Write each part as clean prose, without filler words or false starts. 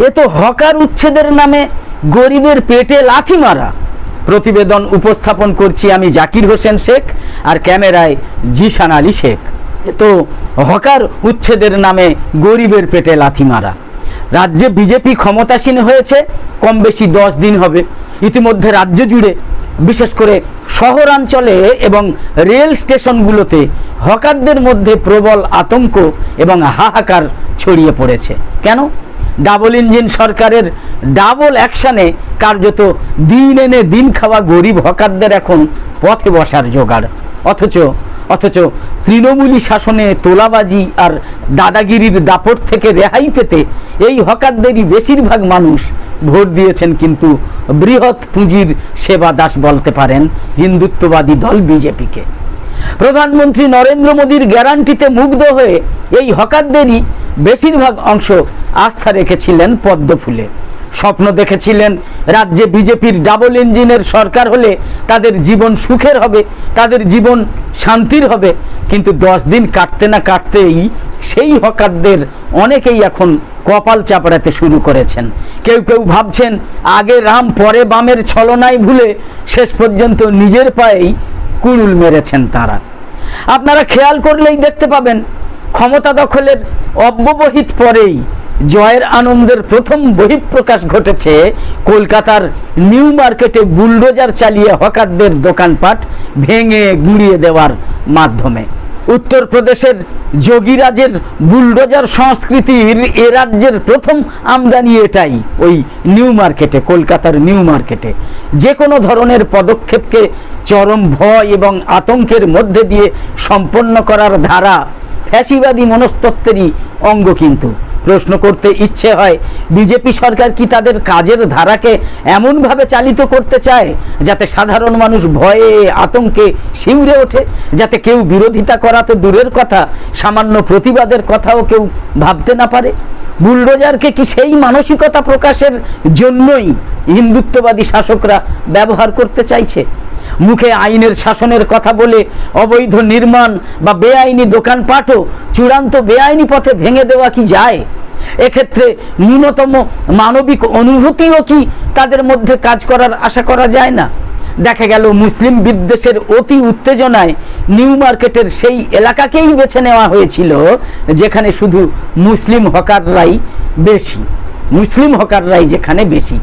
এ তো হকার উচ্ছেদের নামে গরিবের পেটে লাথি মারা। প্রতিবেদন উপস্থাপন করছি আমি জাকির হোসেন শেখ, আর ক্যামেরায় জিশান আলী শেখ। এ তো হকার উচ্ছেদের নামে গরিবের পেটে লাথি মারা। রাজ্যে বিজেপি ক্ষমতাসীন হয়েছে কম বেশি 10 দিন হবে। ইতিমধ্যে রাজ্য জুড়ে, বিশেষ করে শহরাঞ্চলে এবং রেল স্টেশনগুলোতে হকারদের মধ্যে প্রবল আতঙ্ক এবং হাহাকার ছড়িয়ে পড়েছে। কেন? ডাবল ইঞ্জিন সরকারের ডাবল অ্যাকশনে কার্যত দিন এনে দিন খাওয়া গরিব হকারদের এখন পথে বসার জোগাড়। অথচ তৃণমূলী শাসনে তোলাবাজি আর দাদাগিরির দাপট থেকে রেহাই পেতে এই হকারদেরই বেশিরভাগ মানুষ ভোট দিয়েছেন কিন্তু বৃহৎ পুঁজির সেবা দাস বলতে পারেন হিন্দুত্ববাদী দল বিজেপিকে। প্রধানমন্ত্রী নরেন্দ্র মোদীর গ্যারান্টিতে মুগ্ধ হয়ে এই হকারদেরই বেশিরভাগ অংশ আস্থা রেখেছিলেন পদ্ম ফুলে। স্বপ্ন দেখেছিলেন রাজ্যে বিজেপির ডাবল ইঞ্জিনের সরকার হলে তাদের জীবন সুখের হবে, তাদের জীবন শান্তির হবে। কিন্তু 10 দিন কাটতে না কাটতেই সেই হকারদের অনেকেই এখন কপাল চাপড়াতে শুরু করেছেন। কেউ কেউ ভাবছেন আগে রাম পরে বামের ছলনায় ভুলে শেষ পর্যন্ত নিজের পায়েই কুড়ুল মেরেছেন তারা। আপনারা খেয়াল করলেই দেখতে পাবেন ক্ষমতা দখলের অব্যবহিত পরেই জয়ের আনন্দের প্রথম বহিঃপ্রকাশ ঘটেছে কলকাতার নিউ মার্কেটে বুলডোজার চালিয়ে হকারদের দোকানপাট ভেঙে গুঁড়িয়ে দেওয়ার মাধ্যমে। উত্তরপ্রদেশের যোগীরাজের বুলডোজার সংস্কৃতির এ রাজ্যের প্রথম আমদানি এটাই, ওই নিউ মার্কেটে, কলকাতার নিউ মার্কেটে। যে কোনো ধরনের পদক্ষেপকে চরম ভয় এবং আতঙ্কের মধ্যে দিয়ে সম্পন্ন করার ধারা ফ্যাসিবাদী মনস্তত্ত্বেরই অঙ্গ। কিন্তু প্রশ্ন করতে ইচ্ছে হয়, বিজেপি সরকার কি তাদের কাজের ধারাকে এমনভাবে চালিত করতে চায় যাতে সাধারণ মানুষ ভয়ে আতঙ্কে শিউরে ওঠে, যাতে কেউ বিরোধিতা করা তো দূরের কথা, সামান্য প্রতিবাদের কথাও কেউ ভাবতে না পারে? বুলডোজারকে কি সেই মানসিকতা প্রকাশের জন্যই হিন্দুত্ববাদী শাসকরা ব্যবহার করতে চাইছে? মুখে আইনের শাসনের কথা বলে অবৈধ নির্মাণ বা বেআইনি দোকানপাটও চূড়ান্ত বেআইনি পথে ভেঙে দেওয়া কি যায়? এক্ষেত্রে ন্যূনতম মানবিক অনুভূতিও কি তাদের মধ্যে কাজ করার আশা করা যায় না? দেখা গেল মুসলিম বিদ্বেষের অতি উত্তেজনায় নিউ মার্কেটের সেই এলাকাকেই বেছে নেওয়া হয়েছিল যেখানে শুধু মুসলিম হকাররাই যেখানে বেশি।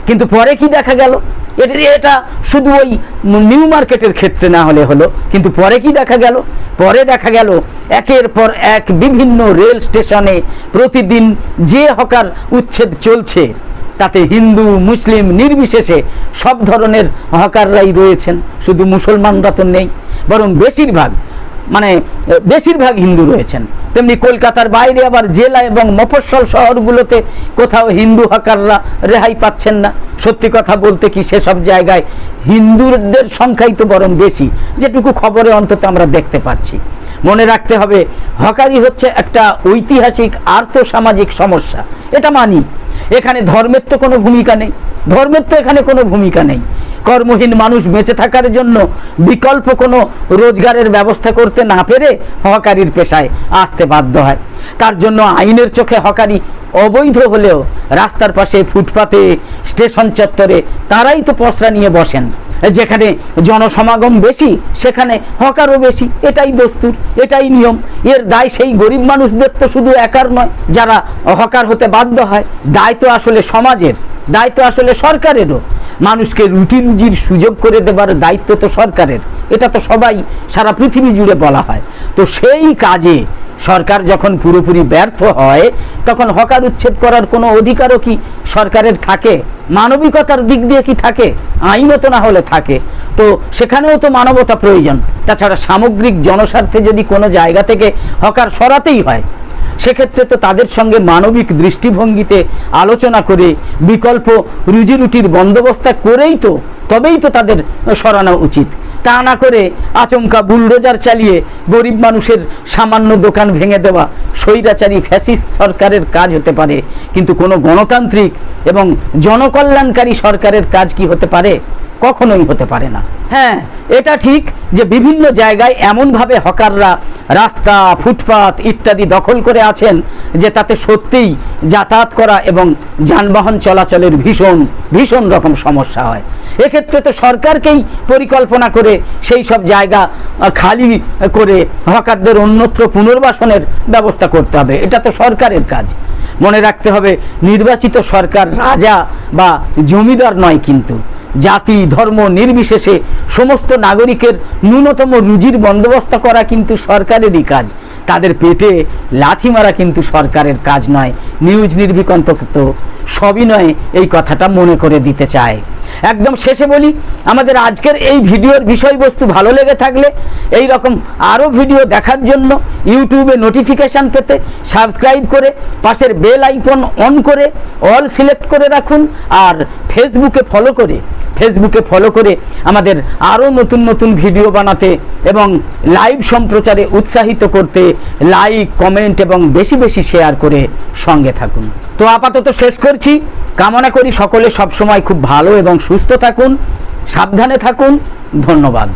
কিন্তু পরে কি দেখা গেল? এটা শুধু ওই নিউ মার্কেটের ক্ষেত্রে না হলে হলো, কিন্তু পরে কি দেখা গেল? পরে দেখা গেল একের পর এক বিভিন্ন রেল স্টেশনে প্রতিদিন যে হকার উচ্ছেদ চলছে তাতে হিন্দু মুসলিম নির্বিশেষে সব ধরনের হকাররাই রয়েছেন। শুধু মুসলমানরা তো নেই, বরং বেশিরভাগ হিন্দু রয়েছেন। তেমনি কলকাতার বাইরে আবার জেলা এবং মফস্বল শহরগুলোতে কোথাও হিন্দু হকাররা রেহাই পাচ্ছেন না। সত্যি কথা বলতে কি সেসব জায়গায় হিন্দুদের সংখ্যাই তো বরং বেশি, যেটুকু খবরে অন্তত আমরা দেখতে পাচ্ছি। মনে রাখতে হবে, হকারি হচ্ছে একটা ঐতিহাসিক আর্থসামাজিক সমস্যা, এটা মানি। এখানে ধর্মের তো কোনো ভূমিকা নেই। কর্মহীন মানুষ বেঁচে থাকার জন্য বিকল্প কোনো রোজগারের ব্যবস্থা করতে না পেরে হকারির পেশায় আসতে বাধ্য হয়। তার জন্য আইনের চোখে হকারি অবৈধ হলেও রাস্তার পাশে, ফুটপাতে, স্টেশন চত্বরে তারাই তো পসরা নিয়ে বসেন। যেখানে জনসমাগম বেশি সেখানে হকারও বেশি, এটাই দস্তুর, এটাই নিয়ম। এর দায় সেই গরিব মানুষদের তো শুধু একার নয় যারা হকার হতে বাধ্য হয়। দায় তো আসলে সমাজের, দায় তো আসলে সরকারেরও। মানুষকে রুটি রুজির সুযোগ করে দেবার দায়িত্ব তো সরকারের, এটা তো সবাই সারা পৃথিবী জুড়ে বলা হয়। তো সেই কাজে সরকার যখন পুরোপুরি ব্যর্থ হয় তখন হকার উচ্ছেদ করার কোনো অধিকারও কি সরকারের থাকে? মানবিকতার দিক দিয়ে কি থাকে? আইনত না হলে থাকে। তো সেখানেও তো মানবতা প্রয়োজন। তাছাড়া সামগ্রিক জনস্বার্থে যদি কোনো জায়গা থেকে হকার সরাতেই হয় সেক্ষেত্রে তো তাদের সঙ্গে মানবিক দৃষ্টিভঙ্গিতে আলোচনা করে বিকল্প রুজিরুটির বন্দোবস্ত করেই তো তবেই তো তাদের সরানো উচিত। তা না করে আচমকা বুলডোজার চালিয়ে গরিব মানুষের সামান্য দোকান ভেঙে দেওয়া স্বৈরাচারী ফ্যাসিস্ট সরকারের কাজ হতে পারে, কিন্তু কোনো গণতান্ত্রিক এবং জনকল্যাণকারী সরকারের কাজ কি হতে পারে? কখনোই হতে পারে না। হ্যাঁ, এটা ঠিক যে বিভিন্ন জায়গায় এমনভাবে হকাররা রাস্তা, ফুটপাত ইত্যাদি দখল করে আছেন যে তাতে সত্যিই যাতায়াত করা এবং যানবাহন চলাচলের ভীষণ ভীষণ রকম সমস্যা হয়। এক্ষেত্রে তো সরকারকেই পরিকল্পনা করে সেই সব জায়গা খালি করে হকারদের অন্যত্র পুনর্বাসনের ব্যবস্থা করতে হবে। এটা তো সরকারের কাজ। মনে রাখতে হবে, নির্বাচিত সরকার রাজা বা জমিদার নয়, কিন্তু জাতি ধর্ম নির্বিশেষে সমস্ত নাগরিকের ন্যূনতম রুজির বন্দোবস্ত করা কিন্তু সরকারেরই কাজ। তাদের পেটে লাথি মারা কিন্তু সরকারের কাজ নয়। নিউজ নির্ভীক অন্তত সবই নয়, এই কথাটা মনে করে দিতে চায়। একদম শেষে বলি, আমাদের আজকের এই ভিডিওর বিষয়বস্তু ভালো লেগে থাকলে এই রকম আরও ভিডিও দেখার জন্য ইউটিউবে নোটিফিকেশান পেতে সাবস্ক্রাইব করে পাশের বেল আইকন অন করে অল সিলেক্ট করে রাখুন। আর ফেসবুকে ফলো করে আমাদের আরও নতুন নতুন ভিডিও বানাতে এবং লাইভ সম্প্রচারে উৎসাহিত করতে লাইক, কমেন্ট এবং বেশি বেশি শেয়ার করে সঙ্গে থাকুন। তো আপাতত শেষ করছি। কামনা করি সকলে সবসময় খুব ভালো এবং সুস্থ থাকুন, সাবধানে থাকুন। ধন্যবাদ।